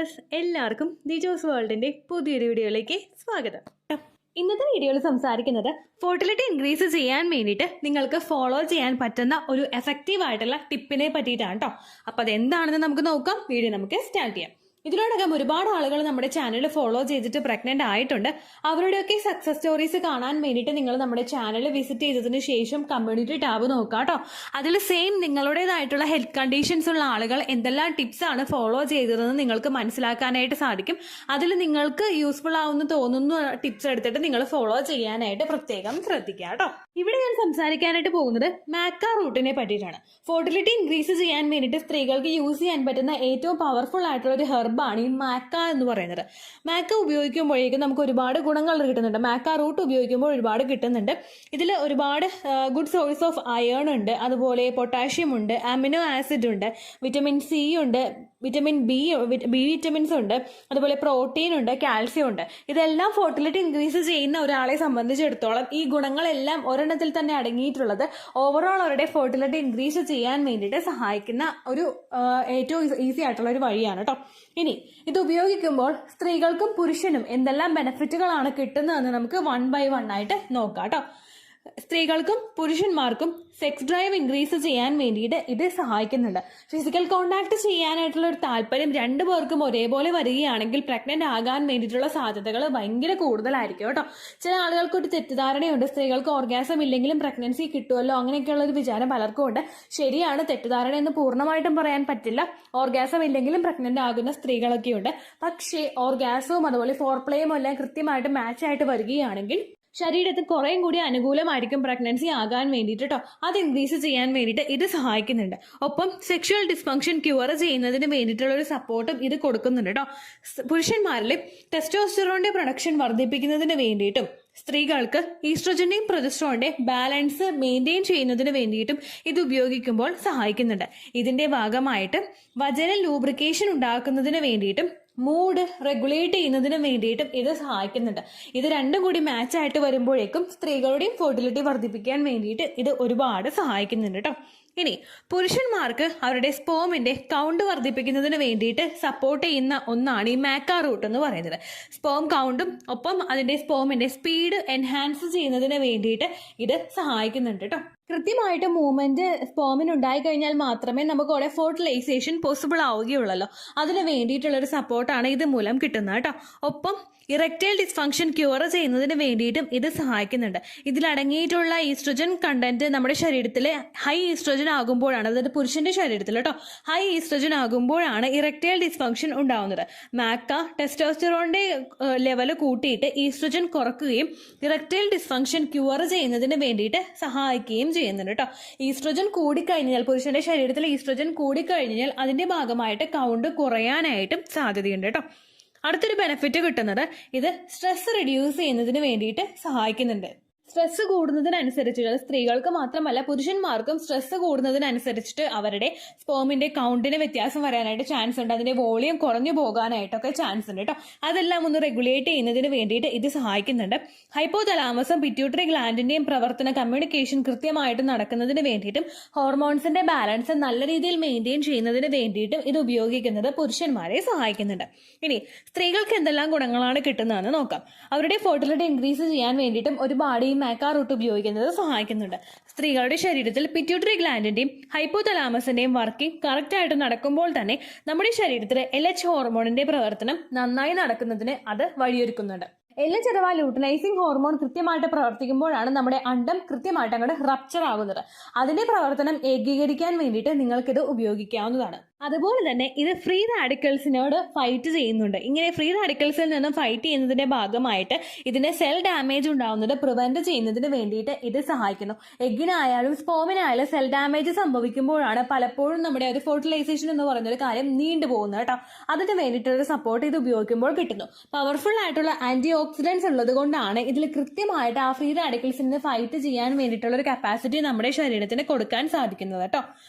Viewers, എല്ലാവർക്കും ദിജോസ് വേൾഡിന്റെ പുതിയൊരു വീഡിയോയിലേക്ക് സ്വാഗതം. ഇന്നത്തെ വീഡിയോയിൽ സംസാരിക്കുന്നത് ഫെർട്ടിലിറ്റി ഇൻക്രീസ് ചെയ്യാൻ വേണ്ടിയിട്ട് നിങ്ങൾക്ക് ഫോളോ ചെയ്യാൻ പറ്റുന്ന ഒരു എഫക്റ്റീവ് ആയിട്ടുള്ള ടിപ്പിനെ പറ്റിയിട്ടാണ് കേട്ടോ. അപ്പോൾ അതെന്താണെന്ന് നമുക്ക് നോക്കാം. വീഡിയോ നമുക്ക് സ്റ്റാർട്ട് ചെയ്യാം. ഇതിനോടകം ഒരുപാട് ആളുകൾ നമ്മുടെ ചാനൽ ഫോളോ ചെയ്തിട്ട് പ്രഗ്നന്റ് ആയിട്ടുണ്ട്. അവരുടെയൊക്കെ സക്സസ് സ്റ്റോറീസ് കാണാൻ വേണ്ടിയിട്ട് നിങ്ങൾ നമ്മുടെ ചാനൽ വിസിറ്റ് ചെയ്തതിന് ശേഷം കമ്മ്യൂണിറ്റി ടാബ് നോക്കുക കേട്ടോ. അതിൽ സെയിം നിങ്ങളുടേതായിട്ടുള്ള ഹെൽത്ത് കണ്ടീഷൻസ് ഉള്ള ആളുകൾ എന്തെല്ലാം ടിപ്സ് ആണ് ഫോളോ ചെയ്തതെന്ന് നിങ്ങൾക്ക് മനസ്സിലാക്കാനായിട്ട് സാധിക്കും. അതിൽ നിങ്ങൾക്ക് യൂസ്ഫുൾ ആവുന്ന തോന്നുന്ന ടിപ്സ് എടുത്തിട്ട് നിങ്ങൾ ഫോളോ ചെയ്യാനായിട്ട് പ്രത്യേകം ശ്രദ്ധിക്കുക കേട്ടോ. ഇവിടെ ഞാൻ സംസാരിക്കാനായിട്ട് പോകുന്നത് മാക്ക റൂട്ടിനെ പറ്റിയിട്ടാണ്. ഫെർട്ടിലിറ്റി ഇൻക്രീസ് ചെയ്യാൻ വേണ്ടിയിട്ട് സ്ത്രീകൾക്ക് യൂസ് ചെയ്യാൻ പറ്റുന്ന ഏറ്റവും പവർഫുൾ ആയിട്ടുള്ള ഒരു ഹെർബാണ് ഈ മാക്ക എന്ന് പറയുന്നത്. മാക്ക ഉപയോഗിക്കുമ്പോഴേക്കും നമുക്ക് ഒരുപാട് ഗുണങ്ങൾ കിട്ടുന്നുണ്ട്. മാക്ക റൂട്ട് ഉപയോഗിക്കുമ്പോൾ ഒരുപാട് കിട്ടുന്നുണ്ട്. ഇതിൽ ഒരുപാട് ഗുഡ് സോഴ്സ് ഓഫ് അയേൺ ഉണ്ട്, അതുപോലെ പൊട്ടാഷ്യം ഉണ്ട്, അമിനോ ആസിഡ് ഉണ്ട്, വിറ്റമിൻ സി ഉണ്ട്, വിറ്റമിൻ ബി വിറ്റമിൻസ് ഉണ്ട്, അതുപോലെ പ്രോട്ടീൻ ഉണ്ട്, കാൽസ്യം ഉണ്ട്. ഇതെല്ലാം ഫെർട്ടിലിറ്റി ഇൻക്രീസ് ചെയ്യുന്ന ഒരാളെ സംബന്ധിച്ചിടത്തോളം ഈ ഗുണങ്ങളെല്ലാം ഒരെണ്ണത്തിൽ തന്നെ അടങ്ങിയിട്ടുള്ളത് ഓവറോൾ അവരുടെ ഫെർട്ടിലിറ്റി ഇൻക്രീസ് ചെയ്യാൻ വേണ്ടിയിട്ട് സഹായിക്കുന്ന ഒരു ഏറ്റവും ഈസി ആയിട്ടുള്ള ഒരു വഴിയാണ് കേട്ടോ. ഇനി ഇത് ഉപയോഗിക്കുമ്പോൾ സ്ത്രീകൾക്കും പുരുഷനും എന്തെല്ലാം ബെനിഫിറ്റുകളാണ് കിട്ടുന്നതെന്ന് നമുക്ക് 1 by 1 ആയിട്ട് നോക്കാം കേട്ടോ. സ്ത്രീകൾക്കും പുരുഷന്മാർക്കും സെക്സ് ഡ്രൈവ് ഇൻക്രീസ് ചെയ്യാൻ വേണ്ടിയിട്ട് ഇത് സഹായിക്കുന്നുണ്ട്. ഫിസിക്കൽ കോണ്ടാക്ട് ചെയ്യാനായിട്ടുള്ള ഒരു താല്പര്യം രണ്ടു പേർക്കും ഒരേപോലെ വരികയാണെങ്കിൽ പ്രഗ്നന്റ് ആകാൻ വേണ്ടിയിട്ടുള്ള സാധ്യതകൾ ഭയങ്കര കൂടുതലായിരിക്കും കേട്ടോ. ചില ആളുകൾക്ക് ഒരു തെറ്റിദ്ധാരണയുണ്ട്, സ്ത്രീകൾക്ക് ഓർഗാസം ഇല്ലെങ്കിലും പ്രഗ്നൻസി കിട്ടുമല്ലോ, അങ്ങനെയൊക്കെയുള്ള ഒരു വിചാരം പലർക്കും ഉണ്ട്. ശരിയാണ്, തെറ്റിദ്ധാരണ എന്ന് പൂർണ്ണമായിട്ടും പറയാൻ പറ്റില്ല. ഓർഗാസം ഇല്ലെങ്കിലും പ്രഗ്നന്റ് ആകുന്ന സ്ത്രീകളൊക്കെ ഉണ്ട്. പക്ഷേ ഓർഗാസവും അതുപോലെ ഫോർപ്ലേയും എല്ലാം കൃത്യമായിട്ട് മാച്ച് ആയിട്ട് വരികയാണെങ്കിൽ ശരീരത്തിന് കുറേയും കൂടി അനുകൂലമായിരിക്കും പ്രഗ്നൻസി ആകാൻ വേണ്ടിയിട്ട് കേട്ടോ. അത് ഇൻക്രീസ് ചെയ്യാൻ വേണ്ടിയിട്ട് ഇത് സഹായിക്കുന്നുണ്ട്. ഒപ്പം സെക്ഷുവൽ ഡിസ്ഫങ്ഷൻ ക്യൂർ ചെയ്യുന്നതിന് വേണ്ടിയിട്ടുള്ള ഒരു സപ്പോർട്ടും ഇത് കൊടുക്കുന്നുണ്ട് കേട്ടോ. പുരുഷന്മാരിൽ ടെസ്റ്റോസ്റ്ററോണിന്റെ പ്രൊഡക്ഷൻ വർദ്ധിപ്പിക്കുന്നതിന് വേണ്ടിയിട്ടും സ്ത്രീകൾക്ക് ഈസ്ട്രോജന്റെയും പ്രൊജസ്ട്രോണിന്റെ ബാലൻസ് മെയിൻറ്റെയിൻ ചെയ്യുന്നതിന് വേണ്ടിയിട്ടും ഇത് ഉപയോഗിക്കുമ്പോൾ സഹായിക്കുന്നുണ്ട്. ഇതിന്റെ ഭാഗമായിട്ട് വജനൽ ലൂബ്രിക്കേഷൻ ഉണ്ടാക്കുന്നതിന് വേണ്ടിയിട്ടും മൂഡ് റെഗുലേറ്റ് ചെയ്യുന്നതിന് വേണ്ടിയിട്ടും ഇത് സഹായിക്കുന്നുണ്ട്. ഇത് രണ്ടും കൂടി മാച്ച് ആയിട്ട് വരുമ്പോഴേക്കും സ്ത്രീകളുടെയും ഫെർട്ടിലിറ്റി വർദ്ധിപ്പിക്കാൻ വേണ്ടിയിട്ട് ഇത് ഒരുപാട് സഹായിക്കുന്നുണ്ട് കേട്ടോ. ഇനി പുരുഷന്മാർക്ക് അവരുടെ സ്പേമിന്റെ കൗണ്ട് വർദ്ധിപ്പിക്കുന്നതിന് വേണ്ടിയിട്ട് സപ്പോർട്ട് ചെയ്യുന്ന ഒന്നാണ് ഈ മാക്ക റൂട്ട് എന്ന് പറയുന്നത്. സ്പേം കൗണ്ടും ഒപ്പം അതിന്റെ സ്പേമിന്റെ സ്പീഡ് എൻഹാൻസ് ചെയ്യുന്നതിന് വേണ്ടിയിട്ട് ഇത് സഹായിക്കുന്നുണ്ട് കേട്ടോ. കൃത്യമായിട്ട് മൂവ്മെന്റ് സ്പേമിന് ഉണ്ടായി കഴിഞ്ഞാൽ മാത്രമേ നമുക്ക് അവിടെ ഫെർട്ടിലൈസേഷൻ പോസിബിൾ ആവുകയുള്ളല്ലോ. അതിന് വേണ്ടിയിട്ടുള്ള ഒരു സപ്പോർട്ടാണ് ഇത് മൂലം കിട്ടുന്നത് കേട്ടോ. ഒപ്പം ഇറക്ടൈൽ ഡിസ്ഫങ്ഷൻ ക്യൂർ ചെയ്യുന്നതിന് വേണ്ടിയിട്ടും ഇത് സഹായിക്കുന്നുണ്ട്. ഇതിലടങ്ങിയിട്ടുള്ള ഈസ്ട്രോജൻ കണ്ടന്റ് നമ്മുടെ ശരീരത്തിൽ ഹൈ ഈസ്ട്രോജൻ ആകുമ്പോഴാണ്, അതായത് പുരുഷന്റെ ശരീരത്തിൽ കേട്ടോ, ഹൈ ഈസ്ട്രോജൻ ആകുമ്പോഴാണ് ഇറക്ടൈൽ ഡിസ്ഫങ്ഷൻ ഉണ്ടാവുന്നത്. മാക്ക ടെസ്റ്റോസ്റ്ററോണിന്റെ ലെവൽ കൂട്ടിയിട്ട് ഈസ്ട്രോജൻ കുറക്കുകയും ഇറക്ടൈൽ ഡിസ്ഫങ്ഷൻ ക്യൂർ ചെയ്യുന്നതിന് വേണ്ടിയിട്ട് സഹായിക്കുകയും ചെയ്യുന്നുണ്ട് കേട്ടോ. ഈസ്ട്രോജൻ കൂടിക്കഴിഞ്ഞാൽ, പുരുഷന്റെ ശരീരത്തിൽ ഈസ്ട്രോജൻ കൂടിക്കഴിഞ്ഞാൽ അതിന്റെ ഭാഗമായിട്ട് കൗണ്ട് കുറയാനായിട്ടും സാധ്യതയുണ്ട് കേട്ടോ. അടുത്തൊരു ബെനിഫിറ്റ് കിട്ടുന്നത് ഇത് സ്ട്രെസ് റിഡ്യൂസ് ചെയ്യുന്നതിന് വേണ്ടിയിട്ട് സഹായിക്കുന്നുണ്ട്. സ്ട്രെസ് കൂടുന്നതിനനുസരിച്ച് സ്ത്രീകൾക്ക് മാത്രമല്ല പുരുഷന്മാർക്കും സ്ട്രെസ് കൂടുന്നതിനനുസരിച്ചിട്ട് അവരുടെ സ്പേമിന്റെ കൗണ്ടിന് വ്യത്യാസം വരാനായിട്ട് ചാൻസ് ഉണ്ട്. അതിന്റെ വോളിയം കുറഞ്ഞു പോകാനായിട്ടൊക്കെ ചാൻസ് ഉണ്ട് കേട്ടോ. അതെല്ലാം ഒന്ന് റെഗുലേറ്റ് ചെയ്യുന്നതിന് വേണ്ടിയിട്ട് ഇത് സഹായിക്കുന്നുണ്ട്. ഹൈപ്പോതലാമസും പിറ്റ്യൂട്ടറി ഗ്ലാൻഡിന്റെയും പ്രവർത്തന കമ്മ്യൂണിക്കേഷൻ കൃത്യമായിട്ട് നടക്കുന്നതിന് വേണ്ടിയിട്ടും ഹോർമോൺസിന്റെ ബാലൻസ് നല്ല രീതിയിൽ മെയിൻറ്റെയിൻ ചെയ്യുന്നതിന് വേണ്ടിയിട്ടും ഇത് ഉപയോഗിക്കുന്നത് പുരുഷന്മാരെ സഹായിക്കുന്നുണ്ട്. ഇനി സ്ത്രീകൾക്ക് എന്തെല്ലാം ഗുണങ്ങളാണ് കിട്ടുന്നതെന്ന് നോക്കാം. അവരുടെ ഫെർട്ടിലിറ്റി ഇൻക്രീസ് ചെയ്യാൻ വേണ്ടിയിട്ടും ഒരുപാട് മാക്ക റൂട്ട് ഉപയോഗിക്കുന്നത് സഹായിക്കുന്നുണ്ട്. സ്ത്രീകളുടെ ശരീരത്തിൽ പിറ്റ്യൂട്ടറി ഗ്ലാൻഡിന്റെയും ഹൈപ്പോതലാമസിന്റെയും വർക്കിംഗ് കറക്റ്റ് ആയിട്ട് നടക്കുമ്പോൾ തന്നെ നമ്മുടെ ശരീരത്തിലെ LH ഹോർമോണിന്റെ പ്രവർത്തനം നന്നായി നടക്കുന്നതിന് അത് വഴിയൊരുക്കുന്നുണ്ട്. LH അഥവാ ലൂട്ടനൈസിംഗ് ഹോർമോൺ കൃത്യമായിട്ട് പ്രവർത്തിക്കുമ്പോഴാണ് നമ്മുടെ അണ്ടം കൃത്യമായിട്ട് അങ്ങോട്ട് റപ്ചർ ആകുന്നത്. അതിന്റെ പ്രവർത്തനം ഏകീകരിക്കാൻ വേണ്ടിയിട്ട് നിങ്ങൾക്കിത് ഉപയോഗിക്കാവുന്നതാണ്. അതുപോലെ തന്നെ ഇത് ഫ്രീ റാഡിക്കൽസിനോട് ഫൈറ്റ് ചെയ്യുന്നുണ്ട്. ഇങ്ങനെ ഫ്രീ റാഡിക്കൽസിൽ നിന്നും ഫൈറ്റ് ചെയ്യുന്നതിന്റെ ഭാഗമായിട്ട് ഇതിന് സെൽ ഡാമേജ് ഉണ്ടാവുന്നത് പ്രിവെന്റ് ചെയ്യുന്നതിന് വേണ്ടിയിട്ട് ഇത് സഹായിക്കുന്നു. എഗ്ഗിനായാലും സ്പേമിനായാലും സെൽ ഡാമേജ് സംഭവിക്കുമ്പോഴാണ് പലപ്പോഴും നമ്മുടെ ഒരു ഫെർട്ടിലൈസേഷൻ എന്ന് പറയുന്ന ഒരു കാര്യം നീണ്ടുപോകുന്നത് കേട്ടോ. അതിന് വേണ്ടിയിട്ടുള്ള സപ്പോർട്ട് ഇത് ഉപയോഗിക്കുമ്പോൾ കിട്ടുന്നു. പവർഫുൾ ആയിട്ടുള്ള ആന്റി ഓക്സിഡൻസ് ഉള്ളത് കൊണ്ടാണ് ഇതിൽ കൃത്യമായിട്ട് ആ ഫ്രീ റാഡിക്കൽസിന് ഫൈറ്റ് ചെയ്യാൻ വേണ്ടിയിട്ടുള്ള ഒരു കപ്പാസിറ്റി നമ്മുടെ ശരീരത്തിന് കൊടുക്കാൻ സാധിക്കുന്നത് കേട്ടോ.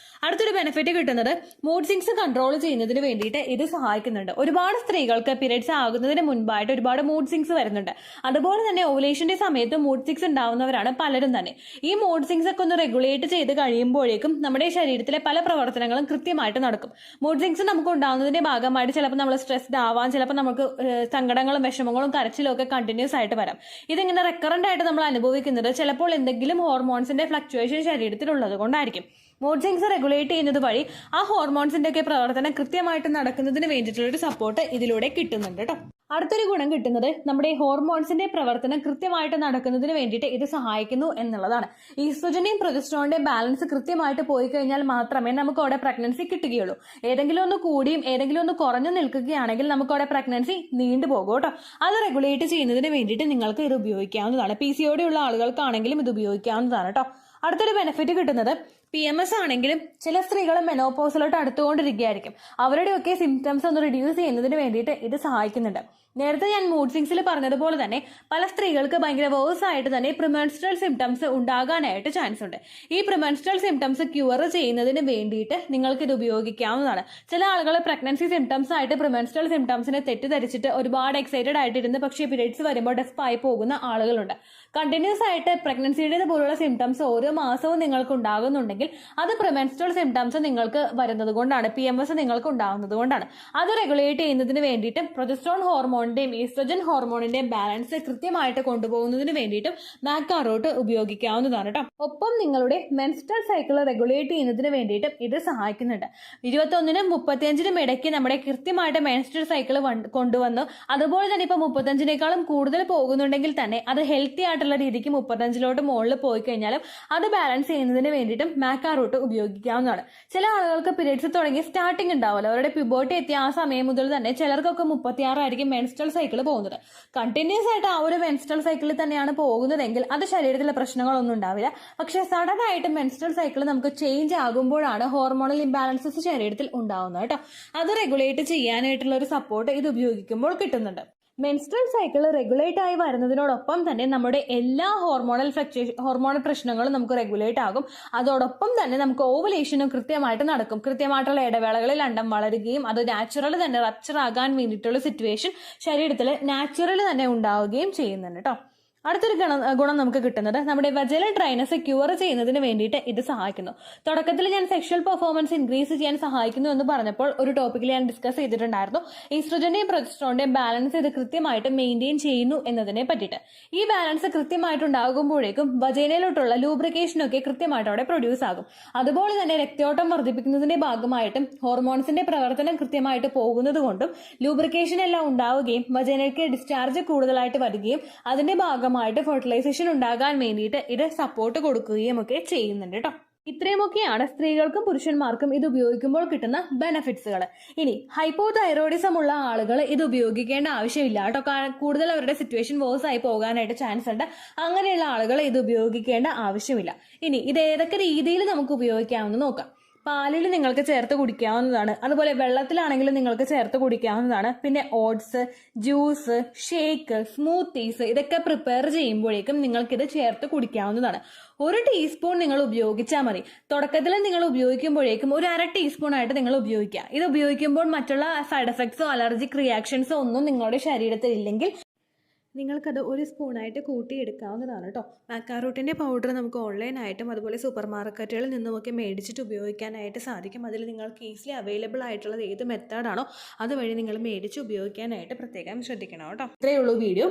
അടുത്തൊരു ബെനിഫിറ്റ് കിട്ടുന്നത് മൂഡ് സ്വിങ്സ് കൺട്രോൾ ചെയ്യുന്നതിന് വേണ്ടിയിട്ട് ഇത് സഹായിക്കുന്നുണ്ട്. ഒരുപാട് സ്ത്രീകൾക്ക് പീരിയഡ്സ് ആകുന്നതിന് മുൻപായിട്ട് ഒരുപാട് മൂഡ് സ്വിങ്സ് വരുന്നുണ്ട്. അതുപോലെ തന്നെ ഓവുലേഷന്റെ സമയത്ത് മൂഡ് സ്വിങ്സ് ഉണ്ടാവുന്നവരാണ് പലരും തന്നെ. ഈ മൂഡ് സ്വിങ്സ് ഒക്കെ ഒന്ന് റെഗുലേറ്റ് ചെയ്ത് കഴിയുമ്പോഴേക്കും നമ്മുടെ ശരീരത്തിലെ പല പ്രവർത്തനങ്ങളും കൃത്യമായിട്ട് നടക്കും. മൂഡ് സ്വിങ്സ് നമുക്ക് ഉണ്ടാകുന്നതിന്റെ ഭാഗമായിട്ട് ചിലപ്പോൾ നമ്മൾ സ്ട്രെസ്ഡ് ആവാം, ചിലപ്പോൾ നമുക്ക് സങ്കടങ്ങളും വിഷമങ്ങളും കരച്ചിലും ഒക്കെ കണ്ടിന്യൂസ് ആയിട്ട് വരാം. ഇതിങ്ങനെ റെക്കറന്റ് ആയിട്ട് നമ്മൾ അനുഭവിക്കുന്നത് ചിലപ്പോൾ എന്തെങ്കിലും ഹോർമോൺസിന്റെ ഫ്ലക്ച്വേഷൻ ശരീരത്തിൽ ഉള്ളത് കൊണ്ടായിരിക്കും. മൂഡ് സ്വിങ്സ് റെഗുലേറ്റ് ചെയ്യുന്നത് വഴി ആ ഹോർമോൺസിന്റെ ഒക്കെ പ്രവർത്തനം കൃത്യമായിട്ട് നടക്കുന്നതിന് വേണ്ടിയിട്ടുള്ളൊരു സപ്പോർട്ട് ഇതിലൂടെ കിട്ടുന്നുണ്ട് കേട്ടോ. അടുത്തൊരു ഗുണം കിട്ടുന്നത് നമ്മുടെ ഹോർമോൺസിന്റെ പ്രവർത്തനം കൃത്യമായിട്ട് നടക്കുന്നതിന് വേണ്ടിയിട്ട് ഇത് സഹായിക്കുന്നു എന്നുള്ളതാണ്. ഈസ്ട്രോജന്റെയും പ്രൊജസ്ട്രോണിന്റെയും ബാലൻസ് കൃത്യമായിട്ട് പോയി കഴിഞ്ഞാൽ മാത്രമേ നമുക്ക് അവിടെ പ്രഗ്നൻസി കിട്ടുകയുള്ളൂ. ഏതെങ്കിലും ഒന്ന് കൂടിയും ഏതെങ്കിലും ഒന്ന് കുറഞ്ഞു നിൽക്കുകയാണെങ്കിൽ നമുക്ക് അവിടെ പ്രഗ്നൻസി നീണ്ടുപോകും കേട്ടോ. അത് റെഗുലേറ്റ് ചെയ്യുന്നതിന് വേണ്ടിയിട്ട് നിങ്ങൾക്ക് ഇത് ഉപയോഗിക്കാവുന്നതാണ്. PCOD ഉള്ള ആളുകൾക്കാണെങ്കിലും ഇത് ഉപയോഗിക്കാവുന്നതാണ് കേട്ടോ. അടുത്തൊരു ബെനിഫിറ്റ് കിട്ടുന്നത് PMS ആണെങ്കിലും ചില സ്ത്രീകൾ മെനോപോസിലോട്ട് അടുത്തുകൊണ്ടിരിക്കുകയായിരിക്കും. അവരുടെയൊക്കെ സിംറ്റംസ് ഒന്ന് റിഡ്യൂസ് ചെയ്യുന്നതിന് വേണ്ടിയിട്ട് ഇത് സഹായിക്കുന്നുണ്ട്. നേരത്തെ ഞാൻ മൂഡ് സ്വിങ്സിൽ പറഞ്ഞതുപോലെ തന്നെ പല സ്ത്രീകൾക്ക് ഭയങ്കര വേഴ്സ് ആയിട്ട് തന്നെ പ്രിമെൻസ്ട്രൽ സിംറ്റംസ് ഉണ്ടാകാനായിട്ട് ചാൻസ് ഉണ്ട്. ഈ പ്രിമെൻസ്ട്രൽ സിംറ്റംസ് ക്യൂർ ചെയ്യുന്നതിന് വേണ്ടിയിട്ട് നിങ്ങൾക്ക് ഇത് ഉപയോഗിക്കാവുന്നതാണ്. ചില ആളുകൾ പ്രഗ്നൻസി സിംറ്റംസ് ആയിട്ട് പ്രിമെൻസ്ട്രൽ സിംറ്റംസിനെ തെറ്റിദ്ധരിച്ചിട്ട് ഒരുപാട് എക്സൈറ്റഡ് ആയിട്ടിരുന്ന് പക്ഷേ പീരിയഡ്സ് വരുമ്പോൾ ഡെസ്പായി പോകുന്ന ആളുകളുണ്ട്. കണ്ടിന്യൂസ് ആയിട്ട് പ്രഗ്നൻസിയുടെ പോലുള്ള സിംറ്റംസ് ഓരോ മാസവും നിങ്ങൾക്ക് ഉണ്ടാകുന്നുണ്ടെങ്കിൽ അത് പ്രിമെൻസ്ട്രൽ സിംറ്റംസ് നിങ്ങൾക്ക് വരുന്നത് കൊണ്ടാണ്, PMS നിങ്ങൾക്ക് ഉണ്ടാകുന്നത് കൊണ്ടാണ്. അത് റെഗുലേറ്റ് ചെയ്യുന്നതിന് വേണ്ടിയിട്ട് പ്രൊജസ്ട്രോൺ ഹോർമോണിന്റെയും ഈസ്ട്രോജൻ ഹോർമോണിന്റെയും ബാലൻസ് കൃത്യമായിട്ട് കൊണ്ടുപോകുന്നതിന് വേണ്ടിയിട്ടും മാക്കാറൂട്ട് ഉപയോഗിക്കാവുന്നതാണ് കേട്ടോ. ഒപ്പം നിങ്ങളുടെ മെൻസ്ട്രൽ സൈക്കിൾ റെഗുലേറ്റ് ചെയ്യുന്നതിന് വേണ്ടിയിട്ടും ഇത് സഹായിക്കുന്നുണ്ട്. 21-നും 35-നും ഇടയ്ക്ക് നമ്മുടെ കൃത്യമായിട്ട് മെൻസ്ട്രൽ സൈക്കിൾ കൊണ്ടുവന്നു. അതുപോലെ തന്നെ ഇപ്പൊ 35-നേക്കാളും കൂടുതൽ പോകുന്നുണ്ടെങ്കിൽ തന്നെ അത് ഹെൽത്തി ആയിട്ടുള്ള രീതിക്ക് 35-ലോട്ട് മുകളിൽ പോയി കഴിഞ്ഞാലും അത് ബാലൻസ് ചെയ്യുന്നതിന് വേണ്ടിയിട്ടും മാക്കാറൂട്ട് ഉപയോഗിക്കാവുന്നതാണ്. ചില ആളുകൾക്ക് പീരിയഡ്സ് തുടങ്ങി സ്റ്റാർട്ടിംഗ് ഉണ്ടാവുമല്ലോ, അവരുടെ പ്യൂബർട്ടി എത്തിയ ആ സമയം മുതൽ തന്നെ ചിലർക്കൊക്കെ 36 ആയിരിക്കും മെൻസ്ട്രൽ സൈക്കിൾ പോകുന്നത്. കണ്ടിന്യൂസ് ആയിട്ട് ആ ഒരു മെൻസ്ട്രൽ സൈക്കിളിൽ തന്നെയാണ് പോകുന്നതെങ്കിൽ അത് ശരീരത്തിലെ പ്രശ്നങ്ങളൊന്നും ഉണ്ടാവില്ല. പക്ഷെ സഡൻ ആയിട്ട് മെൻസ്ട്രൽ സൈക്കിൾ നമുക്ക് ചേഞ്ച് ആകുമ്പോഴാണ് ഹോർമോണൽ ഇംബാലൻസസ് ശരീരത്തിൽ ഉണ്ടാവുന്നത് കേട്ടോ. അത് റെഗുലേറ്റ് ചെയ്യാനായിട്ടുള്ള ഒരു സപ്പോർട്ട് ഇത് ഉപയോഗിക്കുമ്പോൾ കിട്ടുന്നുണ്ട്. മെൻസ്ട്രൽ സൈക്കിൾ റെഗുലേറ്റ് ആയി വരുന്നതിനോടൊപ്പം തന്നെ നമ്മുടെ എല്ലാ ഹോർമോണൽ പ്രശ്നങ്ങളും നമുക്ക് റെഗുലേറ്റ് ആകും. അതോടൊപ്പം തന്നെ നമുക്ക് ഓവുലേഷനും കൃത്യമായിട്ട് നടക്കും. കൃത്യമായിട്ടുള്ള ഇടവേളകളിൽ അണ്ടം വളരുകയും അത് നാച്ചുറൽ തന്നെ റപ്ചർ ആകാൻ വേണ്ടിയിട്ടുള്ള സിറ്റുവേഷൻ ശരീരത്തിൽ നാച്ചുറൽ തന്നെ ഉണ്ടാവുകയും ചെയ്യുന്നുണ്ട് കേട്ടോ. അടുത്തൊരു ഗുണം നമുക്ക് കിട്ടുന്നത് നമ്മുടെ വജൈനൽ ഡ്രൈനസ് ക്യൂർ ചെയ്യുന്നതിന് വേണ്ടിയിട്ട് ഇത് സഹായിക്കുന്നു. തുടക്കത്തിൽ ഞാൻ സെക്ഷൽ പെർഫോമൻസ് ഇൻക്രീസ് ചെയ്യാൻ സഹായിക്കുന്നു എന്ന് പറഞ്ഞപ്പോൾ ഒരു ടോപ്പിക്കിൽ ഞാൻ ഡിസ്കസ് ചെയ്തിട്ടുണ്ടായിരുന്നു. ഈസ്ട്രോജന്റെയും പ്രൊജസ്ട്രോണിന്റെയും ബാലൻസ് ഇത് കൃത്യമായിട്ട് മെയിൻറ്റെയിൻ ചെയ്യുന്നു എന്നതിനെ പറ്റിയിട്ട്. ഈ ബാലൻസ് കൃത്യമായിട്ട് ഉണ്ടാകുമ്പോഴേക്കും വജൈനയിലോട്ടുള്ള ലൂബ്രിക്കേഷനൊക്കെ കൃത്യമായിട്ട് അവിടെ പ്രൊഡ്യൂസ് ആകും. അതുപോലെ തന്നെ രക്തയോട്ടം വർദ്ധിപ്പിക്കുന്നതിന്റെ ഭാഗമായിട്ടും ഹോർമോൺസിന്റെ പ്രവർത്തനം കൃത്യമായിട്ട് പോകുന്നത് കൊണ്ടും ലൂബ്രിക്കേഷൻ എല്ലാം ഉണ്ടാവുകയും വജൈനയ്ക്ക് ഡിസ്ചാർജ് കൂടുതലായിട്ട് വരികയും അതിന്റെ ഭാഗമായിട്ട് ഫെർട്ടിലൈസേഷൻ ഉണ്ടാകാൻ വേണ്ടിയിട്ട് ഇത് സപ്പോർട്ട് കൊടുക്കുകയും ഒക്കെ ചെയ്യുന്നുണ്ട് കേട്ടോ. ഇത്രയുമൊക്കെയാണ് സ്ത്രീകൾക്കും പുരുഷന്മാർക്കും ഇത് ഉപയോഗിക്കുമ്പോൾ കിട്ടുന്ന ബെനഫിറ്റ്സുകൾ. ഇനി ഹൈപ്പോതൈറോയിഡിസം ഉള്ള ആളുകൾ ഇത് ഉപയോഗിക്കേണ്ട ആവശ്യമില്ല കേട്ടോ. കൂടുതൽ അവരുടെ സിറ്റുവേഷൻ വേഴ്സ് ആയി പോകാനായിട്ട് ചാൻസ് ഉണ്ട്. അങ്ങനെയുള്ള ആളുകൾ ഇത് ഉപയോഗിക്കേണ്ട ആവശ്യമില്ല. ഇനി ഇത് ഏതൊക്കെ രീതിയിൽ നമുക്ക് ഉപയോഗിക്കാമെന്ന് നോക്കാം. പാലിൽ നിങ്ങൾക്ക് ചേർത്ത് കുടിക്കാവുന്നതാണ്. അതുപോലെ വെള്ളത്തിലാണെങ്കിലും നിങ്ങൾക്ക് ചേർത്ത് കുടിക്കാവുന്നതാണ്. പിന്നെ ഓട്സ്, ജ്യൂസ്, ഷേക്ക്, സ്മൂത്തീസ് ഇതൊക്കെ പ്രിപ്പയർ ചെയ്യുമ്പോഴേക്കും നിങ്ങൾക്കിത് ചേർത്ത് കുടിക്കാവുന്നതാണ്. 1 ടീസ്പൂൺ നിങ്ങൾ ഉപയോഗിച്ചാൽ മതി. തുടക്കത്തിൽ നിങ്ങൾ ഉപയോഗിക്കുമ്പോഴേക്കും ഒരു 1/2 ടീസ്പൂൺ ആയിട്ട് നിങ്ങൾ ഉപയോഗിക്കുക. ഇത് ഉപയോഗിക്കുമ്പോൾ മറ്റുള്ള സൈഡ് എഫക്ട്സോ അലർജിക് റിയാക്ഷൻസോ ഒന്നും നിങ്ങളുടെ ശരീരത്തിൽ ഇല്ലെങ്കിൽ നിങ്ങൾക്കത് 1 സ്പൂണായിട്ട് കൂട്ടിയെടുക്കാവുന്നതാണ് കേട്ടോ. മാക്കാറൂട്ടിൻ്റെ പൗഡർ നമുക്ക് ഓൺലൈനായിട്ടും അതുപോലെ സൂപ്പർ മാർക്കറ്റുകളിൽ നിന്നുമൊക്കെ മേടിച്ചിട്ട് ഉപയോഗിക്കാനായിട്ട് സാധിക്കും. അതിൽ നിങ്ങൾക്ക് ഈസിലി അവൈലബിൾ ആയിട്ടുള്ളത് ഏത് മെത്തേഡാണോ അതുവഴി നിങ്ങൾ മേടിച്ച് ഉപയോഗിക്കാനായിട്ട് പ്രത്യേകം ശ്രദ്ധിക്കണം കേട്ടോ. ഇത്രയേ ഉള്ളൂ വീഡിയോ.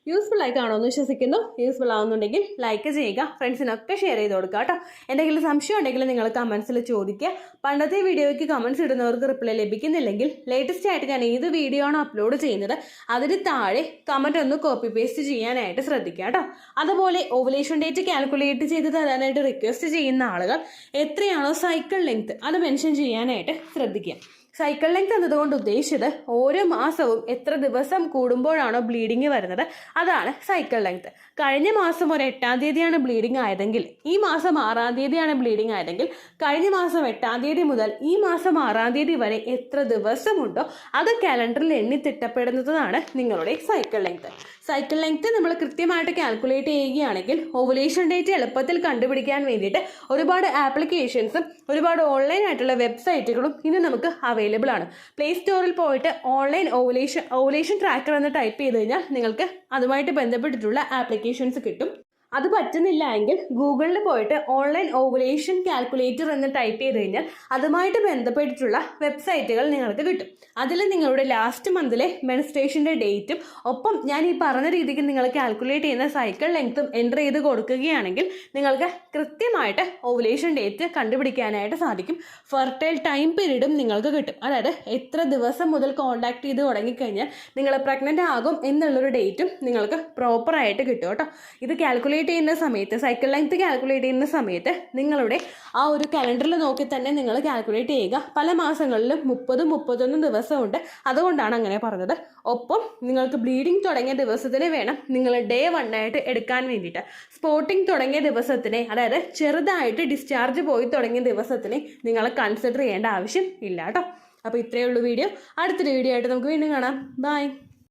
യൂസ്ഫുൾ ആയി കാണുമെന്ന് വിശ്വസിക്കുന്നു. യൂസ്ഫുൾ ആവുന്നുണ്ടെങ്കിൽ ലൈക്ക് ചെയ്യുക, ഫ്രണ്ട്സിനൊക്കെ ഷെയർ ചെയ്ത് കൊടുക്കുക കേട്ടോ. എന്തെങ്കിലും സംശയം ഉണ്ടെങ്കിൽ നിങ്ങൾ കമൻസിൽ ചോദിക്കുക. പണ്ടത്തെ വീഡിയോയ്ക്ക് കമൻസ് ഇടുന്നവർക്ക് റിപ്ലൈ ലഭിക്കുന്നില്ലെങ്കിൽ ലേറ്റസ്റ്റ് ആയിട്ട് ഞാൻ ഏത് വീഡിയോ ആണോ അപ്ലോഡ് ചെയ്യുന്നത് അതിന് താഴെ കമൻറ്റ് ഒന്ന് കോപ്പി പേസ്റ്റ് ചെയ്യാനായിട്ട് ശ്രദ്ധിക്കുക കേട്ടോ. അതുപോലെ ഓവുലേഷൻ ഡേറ്റ് കാൽക്കുലേറ്റ് ചെയ്ത് തരാനായിട്ട് റിക്വസ്റ്റ് ചെയ്യുന്ന ആളുകൾ എത്രയാണോ സൈക്കിൾ ലെങ്ത് അത് മെൻഷൻ ചെയ്യാനായിട്ട് ശ്രദ്ധിക്കുക. സൈക്കിൾ ലെങ്ത് എന്നതുകൊണ്ട് ഉദ്ദേശിച്ചത് ഓരോ മാസവും എത്ര ദിവസം കൂടുമ്പോഴാണോ ബ്ലീഡിങ് വരുന്നത് അതാണ് സൈക്കിൾ ലെങ്ത്. കഴിഞ്ഞ മാസം ഒരു 8-ാം തീയതിയാണ് ബ്ലീഡിങ് ആയതെങ്കിൽ ഈ മാസം 6-ാം തീയതിയാണ് ബ്ലീഡിങ് ആയതെങ്കിൽ കഴിഞ്ഞ മാസം 8-ാം തീയതി മുതൽ ഈ മാസം 6-ാം തീയതി വരെ എത്ര ദിവസമുണ്ടോ അത് കാലണ്ടറിൽ എണ്ണി തിട്ടപ്പെടുന്നതാണ് നിങ്ങളുടെ സൈക്കിൾ ലെങ്ത്. സൈക്കിൾ ലെങ്ത് നമ്മൾ കൃത്യമായിട്ട് കാൽക്കുലേറ്റ് ചെയ്യുകയാണെങ്കിൽ ഓവുലേഷൻ ഡേറ്റ് എളുപ്പത്തിൽ കണ്ടുപിടിക്കാൻ വേണ്ടിയിട്ട് ഒരുപാട് ആപ്ലിക്കേഷൻസും ഒരുപാട് ഓൺലൈൻ ആയിട്ടുള്ള വെബ്സൈറ്റുകളും ഇന്ന് നമുക്ക് അവൈലബിൾ ആണ്. പ്ലേ സ്റ്റോറിൽ പോയിട്ട് ഓൺലൈൻ ഓവുലേഷൻ ട്രാക്കർ എന്ന് ടൈപ്പ് ചെയ്ത് കഴിഞ്ഞാൽ നിങ്ങൾക്ക് അതുമായിട്ട് ബന്ധപ്പെട്ടിട്ടുള്ള ആപ്ലിക്കേഷൻസ് കിട്ടും. അത് പറ്റുന്നില്ല എങ്കിൽ ഗൂഗിളിൽ പോയിട്ട് ഓൺലൈൻ ഓവുലേഷൻ കാൽക്കുലേറ്റർ എന്ന് ടൈപ്പ് ചെയ്ത് കഴിഞ്ഞാൽ അതുമായിട്ട് ബന്ധപ്പെട്ടിട്ടുള്ള വെബ്സൈറ്റുകൾ നിങ്ങൾക്ക് കിട്ടും. അതിൽ നിങ്ങളുടെ ലാസ്റ്റ് മന്തിലെ മെൻസ്ട്രേഷൻ്റെ ഡേറ്റും ഒപ്പം ഞാൻ ഈ പറഞ്ഞ രീതിക്ക് നിങ്ങൾ കാൽക്കുലേറ്റ് ചെയ്യുന്ന സൈക്കിൾ ലെങ്ത്തും എൻ്റർ ചെയ്ത് കൊടുക്കുകയാണെങ്കിൽ നിങ്ങൾക്ക് കൃത്യമായിട്ട് ഓവുലേഷൻ ഡേറ്റ് കണ്ടുപിടിക്കാനായിട്ട് സാധിക്കും. ഫെർട്ടൈൽ ടൈം പീരീഡും നിങ്ങൾക്ക് കിട്ടും. അതായത് എത്ര ദിവസം മുതൽ കോൺടാക്ട് ചെയ്ത് തുടങ്ങിക്കഴിഞ്ഞാൽ നിങ്ങൾ പ്രഗ്നൻ്റ് ആകും എന്നുള്ളൊരു ഡേറ്റും നിങ്ങൾക്ക് പ്രോപ്പറായിട്ട് കിട്ടും കേട്ടോ. ഇത് കാൽക്കുലേറ്റ് ചെയ്യുന്ന സമയത്ത് സൈക്കിൾ ലെങ്ത് കാൽക്കുലേറ്റ് ചെയ്യുന്ന സമയത്ത് നിങ്ങളുടെ ആ ഒരു കലണ്ടറിൽ നോക്കി തന്നെ നിങ്ങൾ കാൽക്കുലേറ്റ് ചെയ്യുക. പല മാസങ്ങളിലും 30-31 ദിവസമുണ്ട്, അതുകൊണ്ടാണ് അങ്ങനെ പറഞ്ഞത്. ഒപ്പം നിങ്ങൾക്ക് ബ്ലീഡിങ് തുടങ്ങിയ ദിവസത്തിന് വേണം നിങ്ങൾ ഡേ 1 ആയിട്ട് എടുക്കാൻ വേണ്ടിയിട്ട്. സ്പോട്ടിങ് തുടങ്ങിയ ദിവസത്തിനെ, അതായത് ചെറുതായിട്ട് ഡിസ്ചാർജ് പോയി തുടങ്ങിയ ദിവസത്തിനെ നിങ്ങൾ കൺസിഡർ ചെയ്യേണ്ട ആവശ്യം ഇല്ല കേട്ടോ. അപ്പോൾ ഇത്രയേ ഉള്ളൂ വീഡിയോ. അടുത്തൊരു വീഡിയോ ആയിട്ട് നമുക്ക് വീണ്ടും കാണാം. ബൈ.